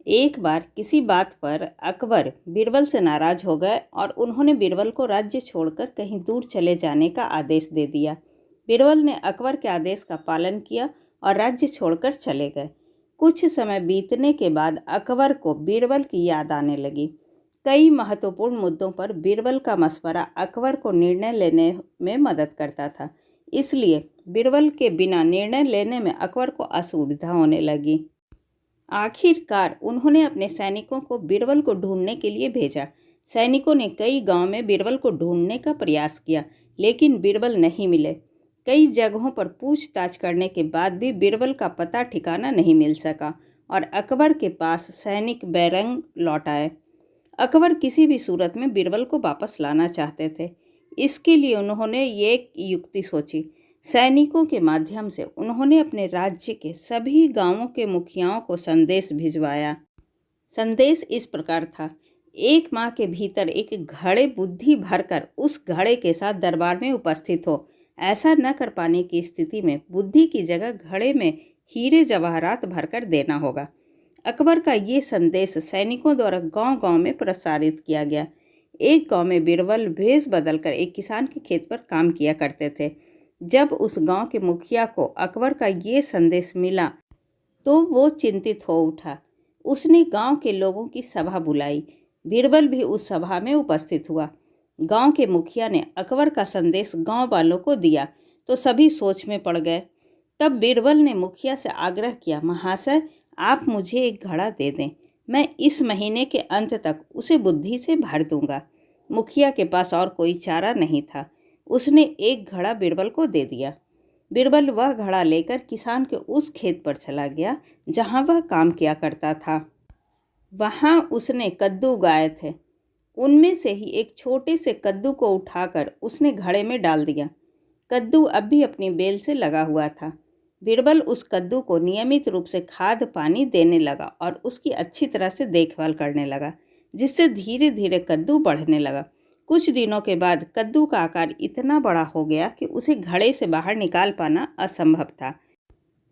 एक बार किसी बात पर अकबर बीरबल से नाराज हो गए और उन्होंने बीरबल को राज्य छोड़कर कहीं दूर चले जाने का आदेश दे दिया। बीरबल ने अकबर के आदेश का पालन किया और राज्य छोड़कर चले गए। कुछ समय बीतने के बाद अकबर को बीरबल की याद आने लगी। कई महत्वपूर्ण मुद्दों पर बीरबल का मशवरा अकबर को निर्णय लेने में मदद करता था, इसलिए बीरबल के बिना निर्णय लेने में अकबर को असुविधा होने लगी। आखिरकार उन्होंने अपने सैनिकों को बीरबल को ढूंढने के लिए भेजा। सैनिकों ने कई गांव में बीरबल को ढूंढने का प्रयास किया, लेकिन बीरबल नहीं मिले। कई जगहों पर पूछताछ करने के बाद भी बीरबल का पता ठिकाना नहीं मिल सका और अकबर के पास सैनिक बैरंग लौट आए। अकबर किसी भी सूरत में बीरबल को वापस लाना चाहते थे। इसके लिए उन्होंने ये एक युक्ति सोची। सैनिकों के माध्यम से उन्होंने अपने राज्य के सभी गांवों के मुखियाओं को संदेश भिजवाया। संदेश इस प्रकार था: एक माह के भीतर एक घड़े बुद्धि भरकर उस घड़े के साथ दरबार में उपस्थित हो। ऐसा न कर पाने की स्थिति में बुद्धि की जगह घड़े में हीरे जवाहरात भरकर देना होगा। अकबर का ये संदेश सैनिकों द्वारा गांव-गांव में प्रसारित किया गया। एक गांव में बीरबल भेष बदलकर एक किसान के खेत पर काम किया करते थे। जब उस गांव के मुखिया को अकबर का ये संदेश मिला तो वो चिंतित हो उठा। उसने गांव के लोगों की सभा बुलाई। बीरबल भी उस सभा में उपस्थित हुआ। गांव के मुखिया ने अकबर का संदेश गांव वालों को दिया तो सभी सोच में पड़ गए। तब बीरबल ने मुखिया से आग्रह किया, महाशय, आप मुझे एक घड़ा दे दें, मैं इस महीने के अंत तक उसे बुद्धि से भर दूंगा। मुखिया के पास और कोई चारा नहीं था। उसने एक घड़ा बीरबल को दे दिया। बीरबल वह घड़ा लेकर किसान के उस खेत पर चला गया जहां वह काम किया करता था। वहां उसने कद्दू उगाए थे। उनमें से ही एक छोटे से कद्दू को उठाकर उसने घड़े में डाल दिया। कद्दू अब भी अपनी बेल से लगा हुआ था। बीरबल उस कद्दू को नियमित रूप से खाद पानी देने लगा और उसकी अच्छी तरह से देखभाल करने लगा, जिससे धीरे धीरे कद्दू बढ़ने लगा। कुछ दिनों के बाद कद्दू का आकार इतना बड़ा हो गया कि उसे घड़े से बाहर निकाल पाना असंभव था।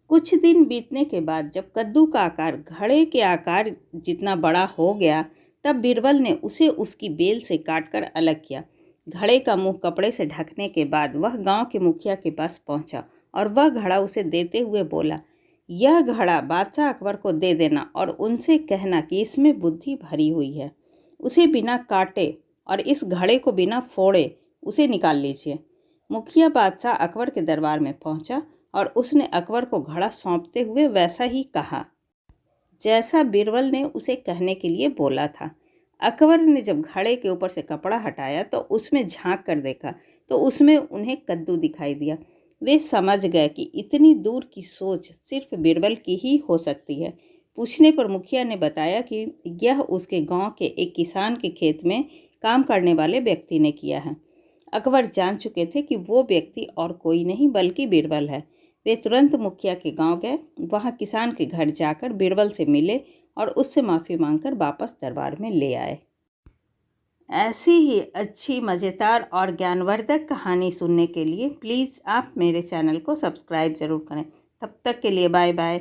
कुछ दिन बीतने के बाद जब कद्दू का आकार घड़े के आकार जितना बड़ा हो गया, तब बीरबल ने उसे उसकी बेल से काटकर अलग किया। घड़े का मुंह कपड़े से ढकने के बाद वह गांव के मुखिया के पास पहुंचा और वह घड़ा उसे देते हुए बोला, यह घड़ा बादशाह अकबर को दे देना और उनसे कहना कि इसमें बुद्धि भरी हुई है। उसे बिना काटे और इस घड़े को बिना फोड़े उसे निकाल लीजिए। मुखिया बादशाह अकबर के दरबार में पहुंचा और उसने अकबर को घड़ा सौंपते हुए वैसा ही कहा जैसा बीरबल ने उसे कहने के लिए बोला था। अकबर ने जब घड़े के ऊपर से कपड़ा हटाया तो उसमें झांक कर देखा तो उसमें उन्हें कद्दू दिखाई दिया। वे समझ गए कि इतनी दूर की सोच सिर्फ बीरबल की ही हो सकती है। पूछने पर मुखिया ने बताया कि यह उसके गांव के एक किसान के खेत में काम करने वाले व्यक्ति ने किया है। अकबर जान चुके थे कि वो व्यक्ति और कोई नहीं बल्कि बीरबल है। वे तुरंत मुखिया के गांव गए। वहां किसान के घर जाकर बीरबल से मिले और उससे माफ़ी मांगकर वापस दरबार में ले आए। ऐसी ही अच्छी, मज़ेदार और ज्ञानवर्धक कहानी सुनने के लिए प्लीज़ आप मेरे चैनल को सब्सक्राइब ज़रूर करें। तब तक के लिए बाय बाय।